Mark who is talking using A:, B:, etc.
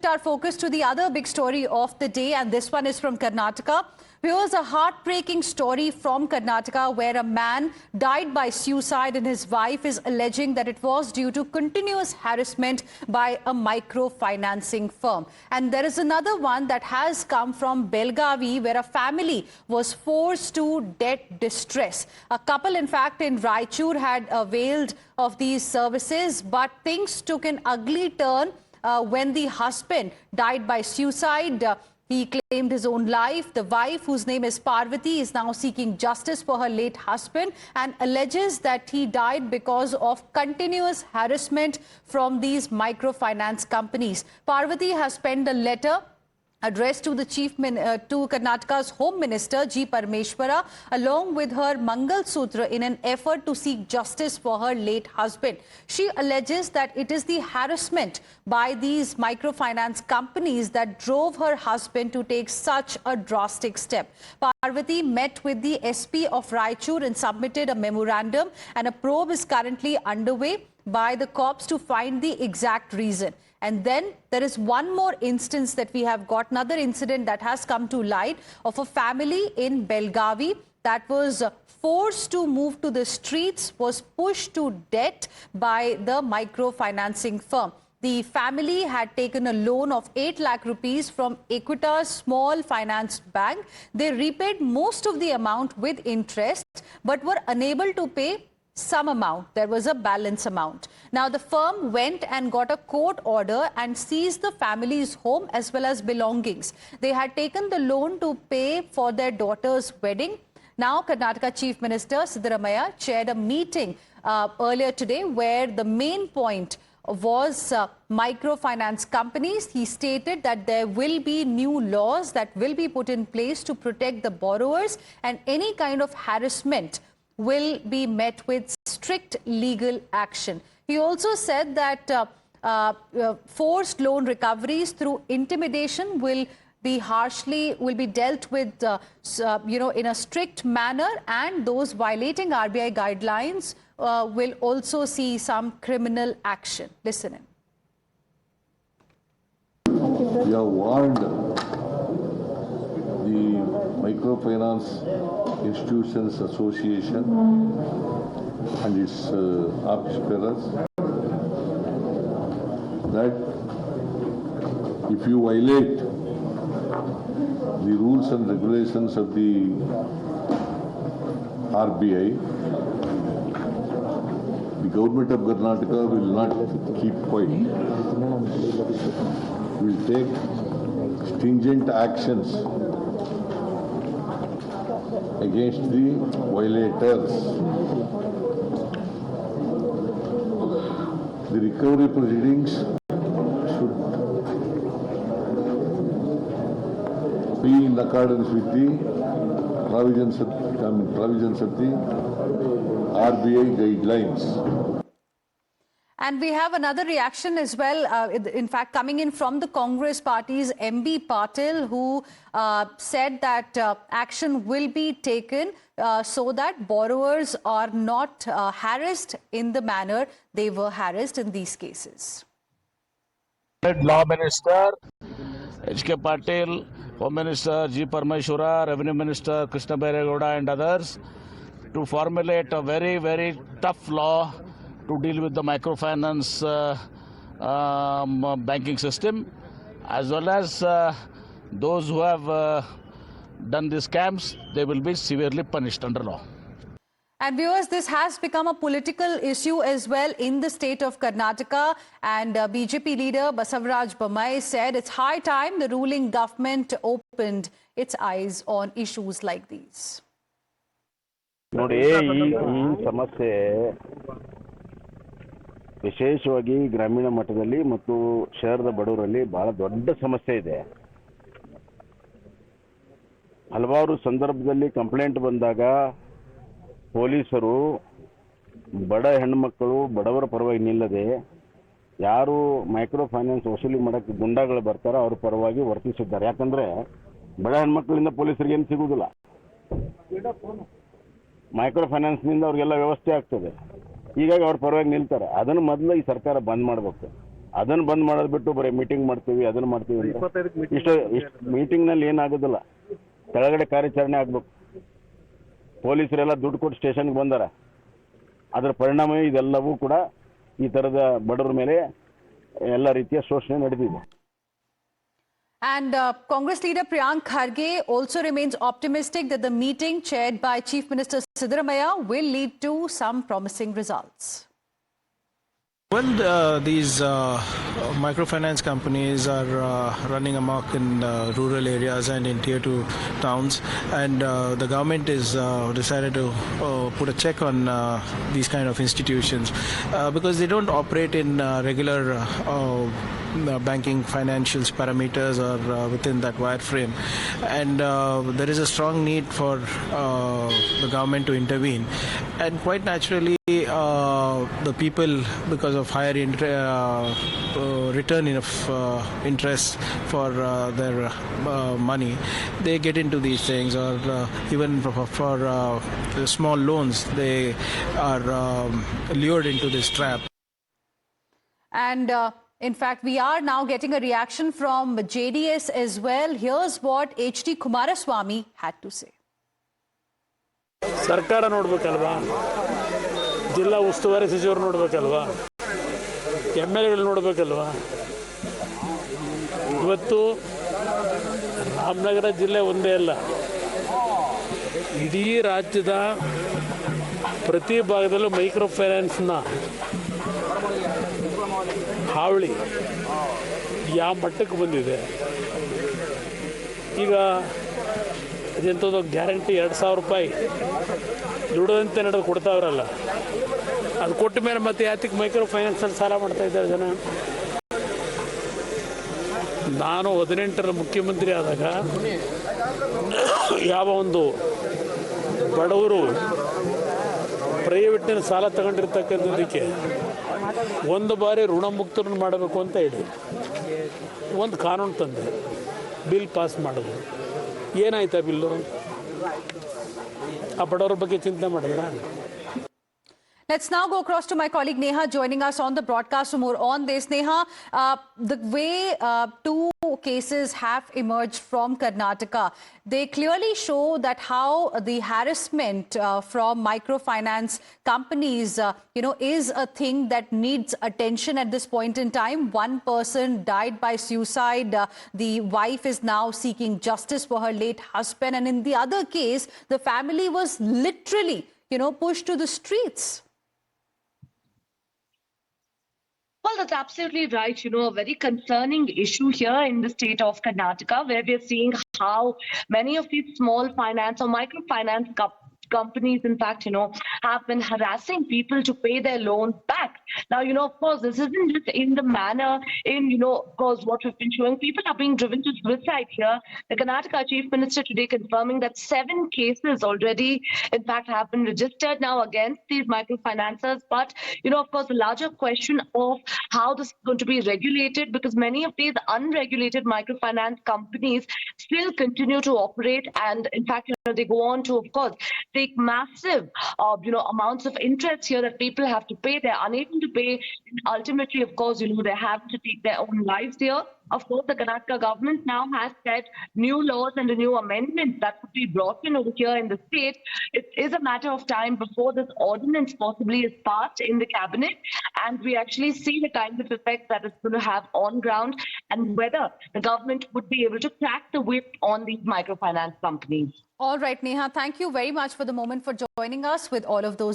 A: Our focus to the other big story of the day, and this one is from Karnataka. Here's a heartbreaking story from Karnataka where a man died by suicide and his wife is alleging that it was due to continuous harassment by a microfinancing firm. And there is another one that has come from Belgavi where a family was forced to debt distress. A couple, in fact, in Raichur had availed of these services, but things took an ugly turn when the husband died by suicide. He claimed his own life. The wife, whose name is Parvati, is now seeking justice for her late husband and alleges that he died because of continuous harassment from these microfinance companies. Parvati has penned a letter addressed to the to Karnataka's Home Minister G. Parameshwara along with her Mangal Sutra in an effort to seek justice for her late husband. She alleges that it is the harassment by these microfinance companies that drove her husband to take such a drastic step. Parvati met with the SP of Raichur and submitted a memorandum, and a probe is currently underway by the cops to find the exact reason. And then there is one more instance that we have got, another incident that has come to light of a family in Belgavi that was forced to move to the streets, was pushed to debt by the microfinancing firm. The family had taken a loan of 8 lakh rupees from Equitas Small Finance Bank. They repaid most of the amount with interest but were unable to pay some amount. There was a balance amount. Now the firm went and got a court order and seized the family's home as well as belongings. They had taken the loan to pay for their daughter's wedding. Now Karnataka Chief Minister Siddaramaiah chaired a meeting earlier today where the main point was microfinance companies. He stated that there will be new laws that will be put in place to protect the borrowers, and any kind of harassment will be met with strict legal action. He also said that forced loan recoveries through intimidation will be dealt with in a strict manner, and those violating RBI guidelines will also see some criminal action. Listen in.
B: We have warned the Microfinance Institutions Association and its office bearers that if you violate the rules and regulations of the RBI, the government of Karnataka will not keep quiet. Will take stringent actions against the violators. The recovery proceedings should be in accordance with the provisions of the RBI guidelines.
A: And we have another reaction as well, in fact, coming in from the Congress party's MB Patil, who said that action will be taken so that borrowers are not harassed in the manner they were harassed in these cases.
C: Law Minister H.K. Patil, Home Minister G. Parameshwara, Revenue Minister Krishna Bairegowda and others to formulate a very, very tough law to deal with the microfinance banking system, as well as those who have done these scams, they will be severely punished under law.
A: And viewers, this has become a political issue as well in the state of Karnataka, and BJP leader Basavaraj Bommai said it's high time the ruling government opened its eyes on issues like these.
D: ನೋಡಿ ಈ ಸಮಸ್ಯೆ ವಿಶೇಷವಾಗಿ ಗ್ರಾಮೀಣ ಮಟ್ಟದಲ್ಲಿ ಮತ್ತು ಶಹರದ ಬಡವರಲ್ಲಿ ಬಹಳ ದೊಡ್ಡ ಸಮಸ್ಯೆ ಇದೆ. ಹಲವಾರು ಸಂದರ್ಭದಲ್ಲಿ ಕಂಪ್ಲೇಂಟ್ ಬಂದಾಗ ಪೊಲೀಸರು ಬಡ ಹೆಣ್ಣುಮಕ್ಕಳು ಬಡವರ ಪರವಾಗಿ ನಿಲ್ಲದೆ ಯಾರು ಮೈಕ್ರೋ ಫೈನಾನ್ಸ್ ವಸೂಲಿ ಮಾಡಕ್ಕೆ ಗುಂಡಾಗಳು ಬರ್ತಾರೋ ಅವ್ರ ಪರವಾಗಿ ವರ್ತಿಸಿದ್ದಾರೆ. ಯಾಕಂದ್ರೆ ಬಡ ಹೆಣ್ಮಕ್ಳಿಂದ ಪೊಲೀಸರಿಗೆ ಏನು ಸಿಗುವುದಿಲ್ಲ, ಮೈಕ್ರೋ ಫೈನಾನ್ಸ್ನಿಂದ ಅವ್ರಿಗೆಲ್ಲ ವ್ಯವಸ್ಥೆ ಆಗ್ತದೆ. ಹೀಗಾಗಿ ಅವ್ರ ಪರವಾಗಿ ನಿಲ್ತಾರೆ. ಅದನ್ನು ಮೊದಲು ಈ ಸರ್ಕಾರ ಬಂದ್ ಮಾಡಬೇಕು. ಅದನ್ನು ಬಂದ್ ಮಾಡೋದು ಬಿಟ್ಟು ಬರೀ ಮೀಟಿಂಗ್ ಮಾಡ್ತೀವಿ ಅದನ್ನು ಮಾಡ್ತೀವಿ ಅಂತ ಇಷ್ಟು ಮೀಟಿಂಗ್ನಲ್ಲಿ ಏನಾಗೋದಿಲ್ಲ. ಕೆಳಗಡೆ ಕಾರ್ಯಾಚರಣೆ ಆಗ್ಬೇಕು. ಪೊಲೀಸರೆಲ್ಲ ದುಡ್ಡು ಕೊಟ್ಟು ಸ್ಟೇಷನ್ಗೆ ಬಂದಾರ. ಅದರ ಪರಿಣಾಮ ಇದೆಲ್ಲವೂ ಕೂಡ ಈ ಥರದ ಬಡವರ ಮೇಲೆ ಎಲ್ಲ ರೀತಿಯ ಶೋಷಣೆ ನಡೆದಿದೆ.
A: And Congress leader Priyank Kharge also remains optimistic that the meeting chaired by Chief Minister Siddaramaiah will lead to some promising results.
E: Well, these microfinance companies are running amok in rural areas and in tier 2 towns, and the government is decided to put a check on these kind of institutions because they don't operate in regular banking financials parameters or within that wireframe, and there is a strong need for the government to intervene, and quite naturally the people, because of higher return of interest for their money, they get into these things, or even for small loans they are lured into this trap.
A: And in fact, we are now getting a reaction from JDS as well. Here's what HD Kumaraswamy had to say.
F: ಸರ್ಕಾರ ನೋಡ್ಬೇಕಲ್ವಾ, ಜಿಲ್ಲಾ ಉಸ್ತುವಾರಿ ಸಚಿವರು ನೋಡ್ಬೇಕಲ್ವಾ, MLAಗಳು ನೋಡ್ಬೇಕಲ್ವಾ. ಇವತ್ತು ರಾಮನಗರ ಜಿಲ್ಲೆ ಒಂದೇ ಅಲ್ಲ, ಇಡೀ ರಾಜ್ಯದ ಪ್ರತಿ ಭಾಗದಲ್ಲೂ ಮೈಕ್ರೋ ಫೈನಾನ್ಸ್ನ ಹಾವಳಿ ಯಾವ ಮಟ್ಟಕ್ಕೆ ಬಂದಿದೆ. ಈಗ ಅದೆಂಥದ್ದು ಗ್ಯಾರಂಟಿ 2,000 ರೂಪಾಯಿ ದುಡದಂತೆ ನಡೆದು ಕೊಡ್ತಾವ್ರಲ್ಲ, ಅದು ಕೊಟ್ಟ ಮೇಲೆ ಮತ್ತೆ ಯಾತಕ್ಕೆ ಮೈಕ್ರೋ ಫೈನಾನ್ಸಲ್ಲಿ ಸಾಲ ಮಾಡ್ತಾ ಇದ್ದಾರೆ ಜನ. ನಾನು 18ರ ಮುಖ್ಯಮಂತ್ರಿ ಆದಾಗ ಯಾವ ಒಂದು ಬಡವರು ಪ್ರೈವೇಟ್ನ ಸಾಲ ತಗೊಂಡಿರ್ತಕ್ಕಂಥದ್ದಕ್ಕೆ ಒಂದು ಬಾರಿ ಋಣಮುಕ್ತರನ್ನು ಮಾಡಬೇಕು ಅಂತ ಹೇಳಿ ಒಂದು ಕಾನೂನು ತಂದೆ, ಬಿಲ್ ಪಾಸ್ ಮಾಡೋದು. ಏನಾಯ್ತಾ ಬಿಲ್ಲು? ಆ ಬಡವರ ಬಗ್ಗೆ ಚಿಂತೆ ಮಾಡಿದ್ರ?
A: Let's now go across to my colleague Neha joining us on the broadcast for more on this. Neha, the way two cases have emerged from Karnataka, they clearly show that how the harassment from microfinance companies, is a thing that needs attention at this point in time. One person died by suicide. The wife is now seeking justice for her late husband. And in the other case, the family was literally, pushed to the streets.
G: Well, that's absolutely right. A very concerning issue here in the state of Karnataka, where we're seeing how many of these small finance or microfinance companies, in fact, have been harassing people to pay their loans back. Now, of course, this isn't just in the manner of course, what we've been showing. People are being driven to suicide here. The Karnataka Chief Minister today confirming that 7 cases already, in fact, have been registered now against these microfinancers. But, of course, the larger question of how this is going to be regulated, because many of these unregulated microfinance companies still continue to operate. And, in fact, they go on to, of course, take massive, amounts of interest here that people have to pay. They're unable to pay. Ultimately, of course, they have to take their own lives here. Of course, the Karnataka government now has set new laws and a new amendment that could be brought in over here in the state. It is a matter of time before this ordinance possibly is passed in the cabinet, and we actually see the kind of effect that it's going to have on ground, and whether the government would be able to crack the whip on these microfinance companies.
A: All right, Neha, thank you very much for the moment for joining us with all of those